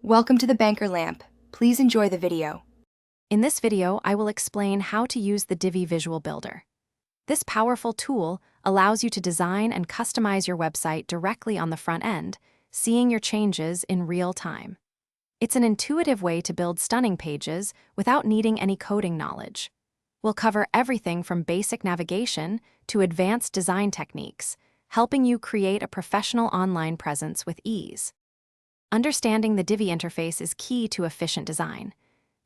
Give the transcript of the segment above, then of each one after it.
Welcome to the Banker Lamp. Please enjoy the video. In this video, I will explain how to use the Divi Visual Builder. This powerful tool allows you to design and customize your website directly on the front end, seeing your changes in real time. It's an intuitive way to build stunning pages without needing any coding knowledge. We'll cover everything from basic navigation to advanced design techniques, helping you create a professional online presence with ease. Understanding the Divi interface is key to efficient design.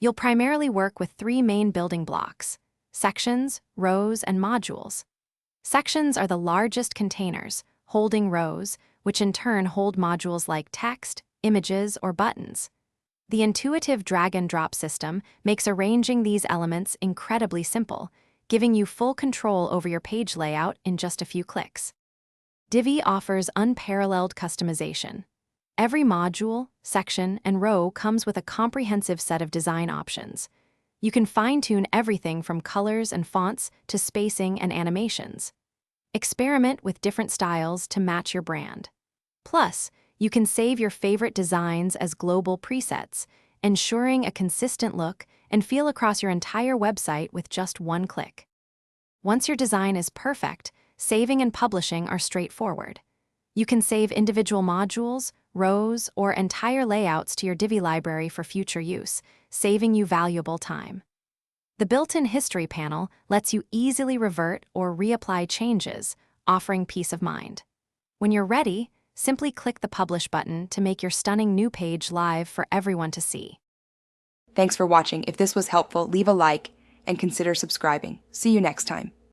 You'll primarily work with three main building blocks: sections, rows, and modules. Sections are the largest containers, holding rows, which in turn hold modules like text, images, or buttons. The intuitive drag-and-drop system makes arranging these elements incredibly simple, giving you full control over your page layout in just a few clicks. Divi offers unparalleled customization. Every module, section, and row comes with a comprehensive set of design options. You can fine-tune everything from colors and fonts to spacing and animations. Experiment with different styles to match your brand. Plus, you can save your favorite designs as global presets, ensuring a consistent look and feel across your entire website with just one click. Once your design is perfect, saving and publishing are straightforward. You can save individual modules, rows, or entire layouts to your Divi library for future use, saving you valuable time. The built-in history panel lets you easily revert or reapply changes, offering peace of mind. When you're ready, simply click the Publish button to make your stunning new page live for everyone to see. Thanks for watching. If this was helpful, leave a like and consider subscribing. See you next time.